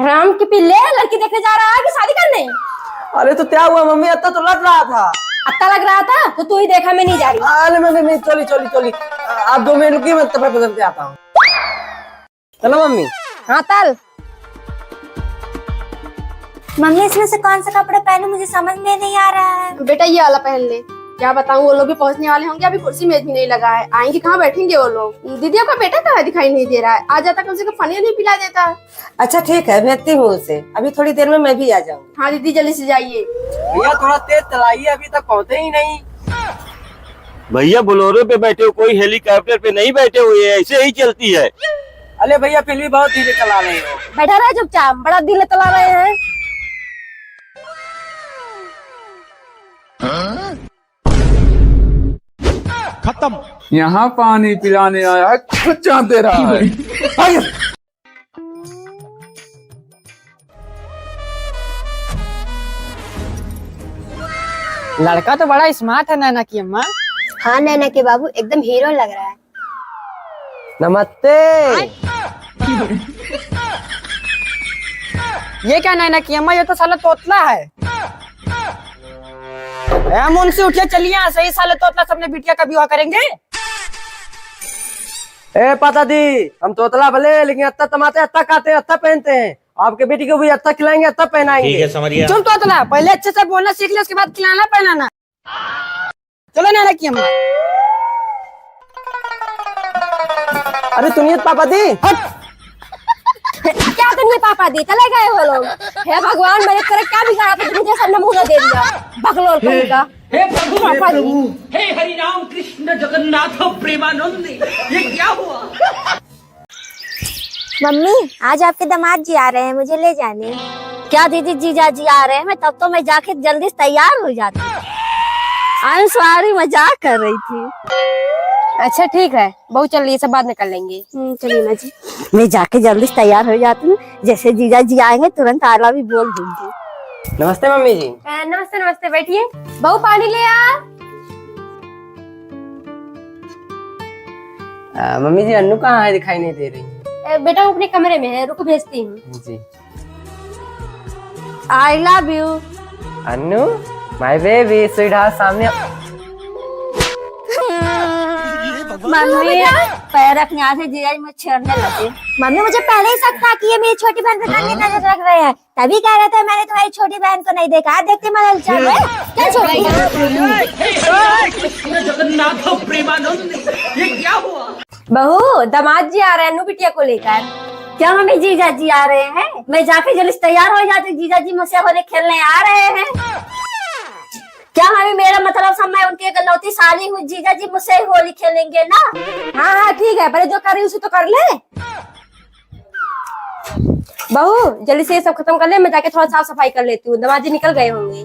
राम की पिल्ले लड़की देखने जा रहा है कि शादी करने? अरे तो क्या हुआ मम्मी, अत्ता तो लग रहा था। अत्ता लग रहा था तो तू ही देखा, मैं नहीं जा रही। अरे मम्मी चली चली चली, आप 2 मिनट रुकिए, मैं कपड़े बदल के आता हूँ। चलो मम्मी। हाँ तल। मम्मी इसमें से कौन सा कपड़ा पहनूं, मुझे समझ में नहीं आ रहा है। बेटा ये वाला पहन ले। क्या बताऊं, वो लोग भी पहुंचने वाले होंगे, अभी कुर्सी मेज भी नहीं लगा है। आएंगे कहाँ बैठेंगे वो लोग। दीदियों का बेटा कहाँ दिखाई नहीं दे रहा है। आ जाता कम से कम पनीर नहीं पिला देता। अच्छा ठीक है, भेजती हूँ उसे, अभी थोड़ी देर में मैं भी आ जाऊंगी। हाँ दीदी जल्दी से जाइए। भैया थोड़ा तेज चलाइए, अभी तक पहुँचे ही नहीं। भैया बोलेरो पे बैठे हो, कोई हेलीकॉप्टर पे नहीं बैठे हुए, ऐसे ही चलती है। अरे भैया फिर भी बहुत धीरे चला रहे हो। बैठा रहे चुपचाप, बड़ा दिल चला रहे हैं। खत्म। यहाँ पानी पिलाने आया है, खुच्चा दे रहा है। लड़का तो बड़ा स्मार्ट है नैना की अम्मा। हाँ नैना के बाबू एकदम हीरो लग रहा है। नमस्ते। ये क्या नैना की अम्मा, ये तो साला तोतला है। मुंशी उठिए, चलिए यहाँ से। साले तोतला सबने बिटिया का विवाह करेंगे। ए पता दी, हम तोतला भले लेकिन अत्ता तमाते, अत्ता खाते, अत्ता पहनते हैं। आपके बेटी को भी अत्ता खिलाएंगे, अत्ता पहनाएंगे। ठीक है समझ गया। चुप तोतला, पहले अच्छे से बोलना सीख ले, उसके बाद खिलाना पहनाना। चलो नैना की अम्मा। अरे सुनिए पापा दी। क्या करनी पापा दी, चले गए वो लोग। हे भगवान, मैंने तेरे क्या बिगाड़ा था, मुझे सब नमूना दे दिया बकलोल कहीं का। हे प्रभु प्रभु, हे हरि राम कृष्ण जगन्नाथ प्रेमानंद, ये क्या हुआ? मम्मी आज आपके दामाद जी आ रहे हैं, मुझे ले जाने। क्या दीदी जीजा जी आ रहे हैं? तब तो मैं जाके जल्दी से तैयार हो जाती। आई एम सॉरी, मजाक कर रही थी। अच्छा ठीक है बहू, चल ये सब बाद में कर लेंगे। चलिए ना जी। मैं जाके जल्दी से तैयार हो जाती हूँ, जैसे जीजा जी आएंगे तुरंत आला भी बोल दूंगी। नमस्ते मम्मी जी। नमस्ते नमस्ते, बैठिए। बहू पानी ले आ। मम्मी जी अन्नू कहाँ है, दिखाई नहीं दे रही। बेटा वो अपने कमरे में है, रुको भेजती हूँ। जी। I love you Annu, my baby sweetheart, सामने। मम्मी पैर रखने आते जीजा जी मुझे छेड़ने लगे। मम्मी मुझे पहले ही शक था कि ये मेरी छोटी बहन पे गंदी नजर रख रहे हैं, तभी कह रहे थे मैंने तुम्हारी छोटी बहन को नहीं देखा। देखते मदल चल क्या छोटी। कृष्ण जगन्नाथ प्रेमानंद, ये क्या हुआ? बहू दामाद जी आ रहे हैं अनु बिटिया को लेकर। क्या मम्मी जीजा जी आ रहे हैं? मैं जाके जल्दी से तैयार हो जाती, जीजा जी मुझसे होली खेलने आ रहे हैं। क्या मम्मी, मेरा मतलब सब मैं उनकी इकलौती साली हूँ, जीजा जी मुझसे ही होली खेलेंगे ना? हाँ हाँ ठीक है, पहले जो कर रही उसे तो कर ले। बहू जल्दी से ये सब खत्म कर ले, मैं जाके थोड़ा साफ सफाई कर लेती हूँ। दामाद जी निकल गए होंगे।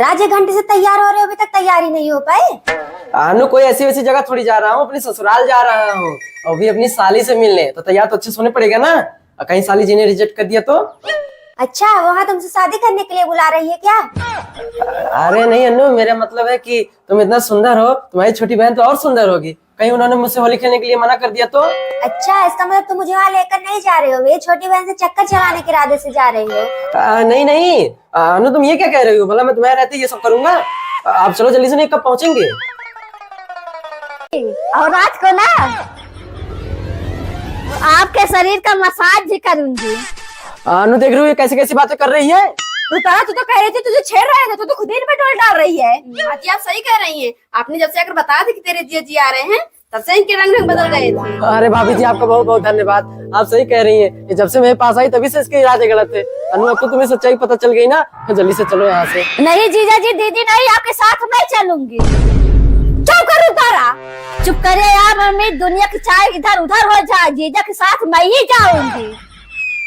राज 1 घंटे से तैयार हो रहे हो, अभी तक तैयारी नहीं हो पाए। अनु कोई ऐसी वैसी जगह थोड़ी जा रहा हूँ, अपने ससुराल जा रहा हूँ, और भी अपनी साली से मिलने। तो तैयार तो अच्छे से होने पड़ेगा ना, कहीं साली जी ने रिजेक्ट कर दिया तो। अच्छा वहाँ तुमसे शादी करने के लिए बुला रही है क्या? अरे नहीं अन्नू, मेरा मतलब है कि तुम इतना सुंदर हो, तुम्हारी छोटी बहन तो और सुंदर होगी, कहीं उन्होंने मुझसे होली खेलने के लिए मना कर दिया तो। अच्छा इसका मतलब तुम मुझे वहाँ लेकर नहीं जा रहे हो, मेरी छोटी बहन से चक्कर चलाने के इरादे से जा रही हो? नहीं नहीं अनु, तुम ये क्या कह रही हो? भला मैं तुम्हारे रहते ये सब करूंगा? आप चलो जल्दी से, नहीं कब पहुंचेंगे? और रात को ना आपके शरीर का मसाज भी करूंगी। अनु देख रही हो ये कैसी कैसी बातें कर रही है। तू तो कह रही थी, तुझे छेड़ रहे थे, तो खुद ही पे डोल डाल रही है। जी आप सही कह रही हैं। आपने जब से आकर बताया था कि तेरे जीजा जी आ रहे हैं, तब से इनके रंग बदल गए थे। अरे भाभी जी आपका बहुत बहुत धन्यवाद, आप सही कह रही हैं। जब से मेरे पास आई तभी से इसके इरादे गलत थे। अनु अब तो तुम्हें सच्चाई पता चल गई ना, तो जल्दी से चलो यहाँ से। नहीं जीजा जी दीदी नहीं, आपके साथ मैं चलूंगी। चुप करो तारा, चुप करे यार। मम्मी दुनिया की चाय इधर उधर हो जाए, जीजा के साथ मैं ही जाऊंगी।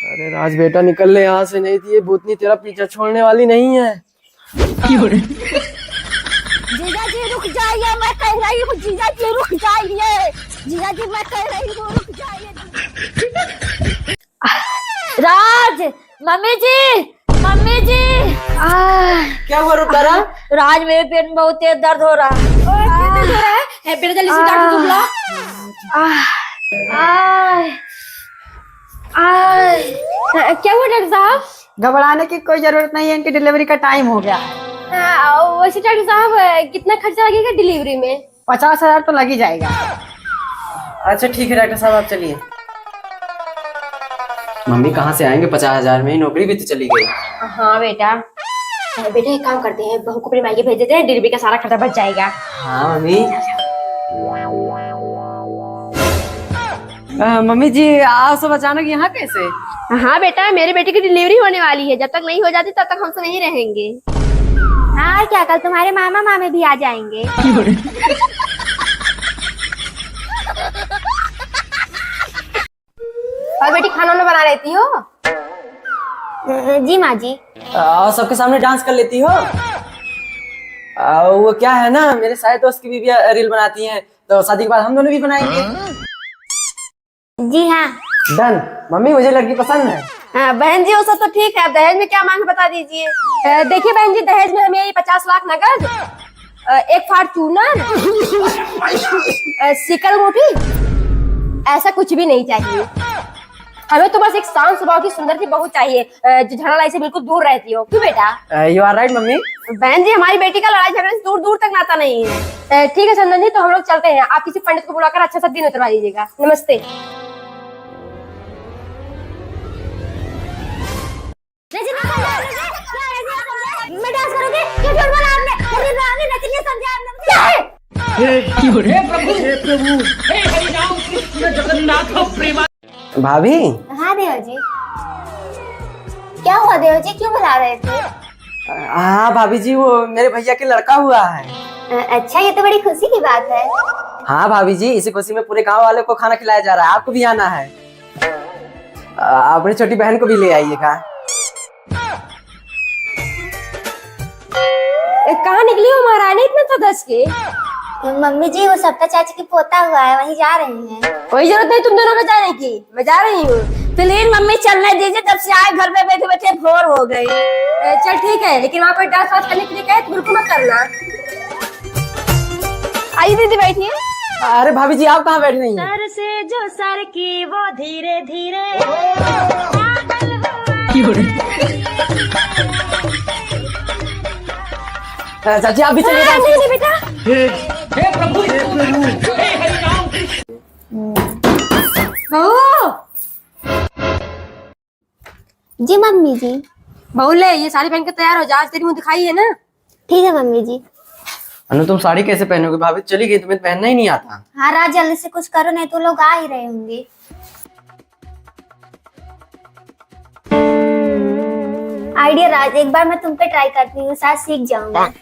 अरे राज बेटा निकल ले यहाँ से, नहीं थी ये भूतनी तेरा पीछा छोड़ने वाली नहीं है। जीजा जी रुक जाइए, मैं कह रही हूँ। जीजा जी रुक जाइए, जीजा जी मैं कह रही हूँ रुक जाइए। राज, मम्मी जी, मम्मी जी। क्या हुआ रुतारा? राज मेरे पेट में बहुत तेज दर्द हो रहा है। बेटा जल्दी से डॉक्टर को बुला। क्या हुआ डॉक्टर साहब? घबराने की कोई जरूरत नहीं है, इनकी डिलीवरी का टाइम हो गया है। वैसे डॉक्टर साहब कितना खर्चा लगेगा डिलीवरी में? 50,000 तो लग ही जाएगा। अच्छा ठीक है डॉक्टर साहब, आप चलिए। मम्मी कहाँ से आएंगे 50,000 में? नौकरी भी तो चली गई। हाँ बेटा, बेटा एक काम करते हैं, बहू को अपने मायके भेज देते हैं, डिलीवरी का सारा खर्चा बच जाएगा। हाँ मम्मी। मम्मी जी आप सब अचानक यहाँ कैसे? हाँ बेटा, मेरे बेटे की डिलीवरी होने वाली है, जब तक नहीं हो जाती तब तक हमसे नहीं रहेंगे। हाँ क्या, कल तुम्हारे मामा मामे भी आ जाएंगे। और बेटी खाना वाना बना लेती हो? जी माँ जी। और सबके सामने डांस कर लेती हो? वो क्या है ना, मेरे सारे दोस्त की बीवियां रील बनाती हैं, तो शादी के बाद हम दोनों भी बनाएंगे। जी हाँ। डन। मम्मी मुझे लड़की पसंद है। हाँ बहन जी, वो सब तो ठीक है, दहेज में क्या मांग बता दीजिए। देखिए बहन जी, दहेज में हमें यही 50 लाख नगद, एक फॉर्च्यूनर, सिकल मोटी, ऐसा कुछ भी नहीं चाहिए। हमें तो बस एक शांत स्वभाव की सुंदर सी बहू चाहिए, जो झगड़ा लड़ाई से बिल्कुल दूर रहती हो। क्यों बेटा? You are right mummy. बहन जी, हमारी बेटी का लड़ाई झगड़े से दूर दूर तक नाता नहीं है। ठीक है चंदन जी, तो हम लोग चलते हैं। आप किसी पंडित को बुलाकर अच्छा सा दिन उतरवा दीजिएगा। नमस्ते। मैं डांस करूंगी? क्यों झूठ बोला आपने? नचने समझा आपने? क्या है? हे प्रभु हे हरि राम कृष्ण जगन्नाथ प्रेमा। भाभी। हाँ देव जी। क्या हुआ देव जी, क्यों बुला रहे थे? हाँ भाभी जी, वो मेरे भैया के लड़का हुआ है। अच्छा, ये तो बड़ी खुशी की बात है। हाँ भाभी जी, इसी खुशी में पूरे गांव वाले को खाना खिलाया जा रहा है। आपको भी आना है। अपनी छोटी बहन को भी ले आइएगा। कहाँ निकली हो महारानी इतना सदस्य के? मम्मी जी, वो सप्ता चाची की पोता हुआ है, वहीं जा रहे हैं। कोई जरूरत नहीं तुम दोनों को जाने की, मैं जा रही हूँ। प्लीज मम्मी चलने दीजिए, जब से आए घर पे बैठे बैठे बोर हो गई। चल ठीक है, लेकिन वहाँ पर डांस वांस करने के लिए कहे तो बिल्कुल मत करना। आइए दीदी बैठिए। अरे भाभी जी, आप कहाँ बैठ रही हैं? सर से जो सर की वो धीरे धीरे चाची आप भी चलिए। नहीं बेटा। हे प्रभु हे हरि राम कृष्ण। बहू जी मम्मी जी। बहू ले, ये साड़ी पहन के तैयार हो जा, आज तेरी मुंह दिखाई है ना। ठीक है मम्मी जी। अनु तुम साड़ी कैसे पहनोगे? भाभी चली गई, तुम्हें पहनना ही नहीं आता। हाँ राज, जल्दी से कुछ करो, नहीं तो लोग आ ही रहे होंगे। आइडिया राज, एक बार मैं तुम पे ट्राई करती हूँ, शायद सीख जाऊंगा।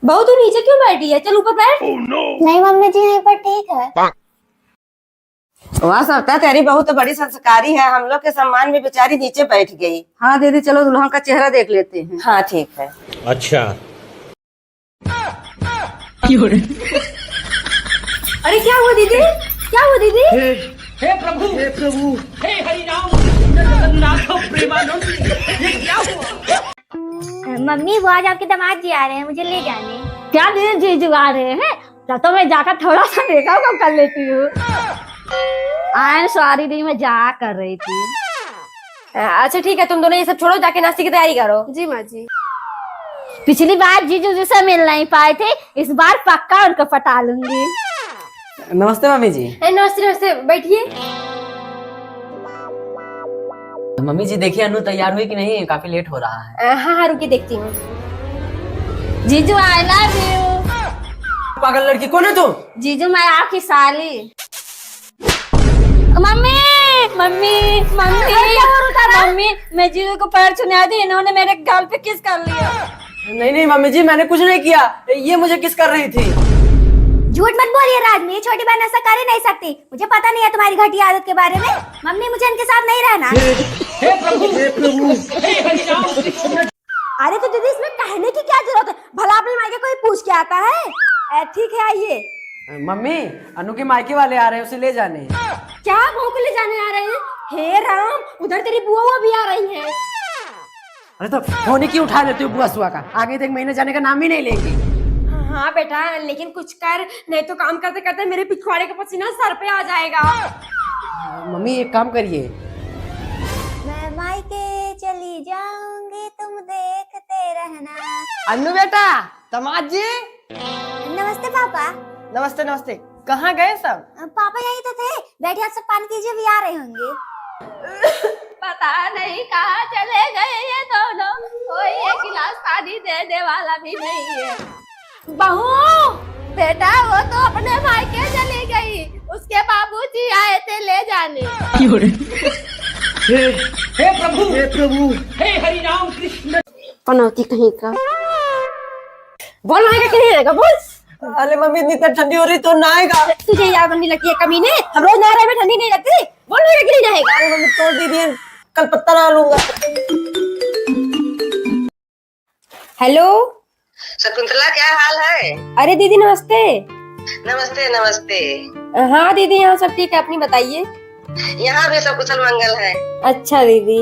बहू तू नीचे क्यों बैठी है? चल ऊपर बैठ। नहीं मम्मी जी, यहीं पर ठीक है। वहाँ सकता, तेरी बहू तो बड़ी संस्कारी है, हम लोग के सम्मान में बेचारी नीचे बैठ गई। हाँ दीदी, चलो दुल्हन का चेहरा देख लेते हैं। हाँ ठीक है। अच्छा। अरे क्या हुआ दीदी? क्या हुआ दीदी? हे प्रभु हे हरि राम कृष्ण जगन्नाथ प्रेमानंद। ये क्या हुआ? मम्मी, वो आज आपके दामाद जी आ रहे हैं, मुझे ले जाने। क्या दीदी जीजू आ रहे हैं? तो मैं जाकर थोड़ा सा मेकअप कर लेती हूँ। आई एम सॉरी दी, मैं जा कर रही थी। अच्छा ठीक है, तुम दोनों ये सब छोड़ो, जाके नाश्ते की तैयारी करो। जी माँ जी। पिछली बार जीजू जी से मिल नहीं पाए थे, इस बार पक्का उनको पटा लूंगी। नमस्ते मम्मी जी। नमस्ते नमस्ते, बैठिए। मम्मी जी देखिए, अनु तैयार हुई कि नहीं? काफी लेट हो रहा है। हाँ हाँ रुकी देखती हूँ। जीजू आई लव यू। पागल लड़की, कौन है तू? जीजू मैं आपकी साली। मम्मी मम्मी मम्मी मम्मी, मैं जीजू को पैर छुना दी, इन्होंने मेरे गाल पे किस कर लिया। नहीं मम्मी जी, मैंने कुछ नहीं किया, ये मुझे किस कर रही थी। झूठ मत बोलिए राज, मेरी छोटी बहन ऐसा कर ही नहीं सकती। मुझे पता नहीं है तुम्हारी घटिया आदत के बारे में। मम्मी, मुझे इनके साथ नहीं रहना। हे प्रभु हे हरि राम कृष्ण। अरे तो दीदी, इसमें कहने की क्या जरूरत है? भला अपने मायके कोई पूछ के आता है? ठीक है आइए। मम्मी, अनु के मायके वाले आ रहे हैं, उसे ले जाने। क्या बहू को ले जाने आ रहे हैं? हे राम, उधर तेरी बुआ भी आ रही है। अरे तो फोन ही क्यों उठा लेते हो बुआ सुआ का? आगे तक महीने जाने का नाम ही नहीं लेंगे। हाँ बेटा, लेकिन कुछ कर, नहीं तो काम करते करते मेरे पिछवाड़े का पसीना सर पे आ जाएगा। मम्मी एक काम करिए, मैं मायके चली जाऊंगी, तुम देखते रहना। अन्नू बेटा, दामाद जी। नमस्ते पापा। नमस्ते नमस्ते, कहाँ गए सब? पापा यही तो थे, बैठे आप सब पानी पीजिए, भी आ रहे होंगे। पता नहीं कहाँ चले गए ये दोनों, कोई एक गिलास पानी देने वाला भी नहीं है। बहू, बेटा वो तो अपने मायके चली गई, उसके बाबूजी आए थे ले जाने। हे प्रभु, हे हरि राम कृष्ण। पनौती कहीं का। बोल आएगा कि नहीं आएगा, बोल। अरे मम्मी इतनी ठंडी हो रही तो ना आएगा। तुझे याद नहीं लगती है कमीने, हम रोज नहा रहे में ठंडी नहीं लगती। बोल आएगा कि नहीं आएगा। अरे मम्मी तोड़ दीजिए, कल पत्ता ना लूंगा। हेलो शकुंतला, क्या हाल है? अरे दीदी नमस्ते। नमस्ते नमस्ते। हाँ दीदी, यहाँ सब ठीक है, अपनी बताइए। यहाँ भी सब कुशल मंगल है। अच्छा दीदी।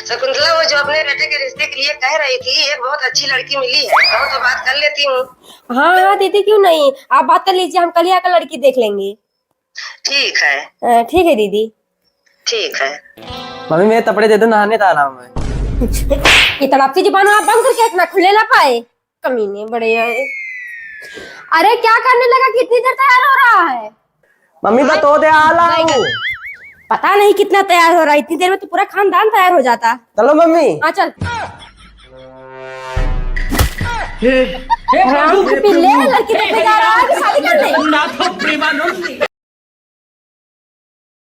शकुंतला, वो जो अपने बेटे के रिश्ते के लिए कह रही थी, एक बहुत अच्छी लड़की मिली है, कहो तो बात कर लेती हूँ। हाँ हाँ दीदी, क्यों नहीं, आप बात कर लीजिए, हम कल ही आकर लड़की देख लेंगे। ठीक है। ठीक है दीदी। ठीक है। मम्मी मेरे कपड़े दे दो, नहाने जा रहा हूँ मैं। ये तड़पती जुबान आप बंद करके इतना खुले ना पाए, कमीने बड़े है। अरे क्या करने लगा, कितनी देर तैयार हो रहा है? मम्मी बतो दे आ रहा हूँ। पता नहीं कितना तैयार हो रहा है, इतनी देर में तो पूरा खानदान तैयार हो जाता। चलो मम्मी। हाँ चल। हे राम के पिल्ले, लड़की देखने जा रहा है कि शादी करने? जगन्नाथ प्रेमानंद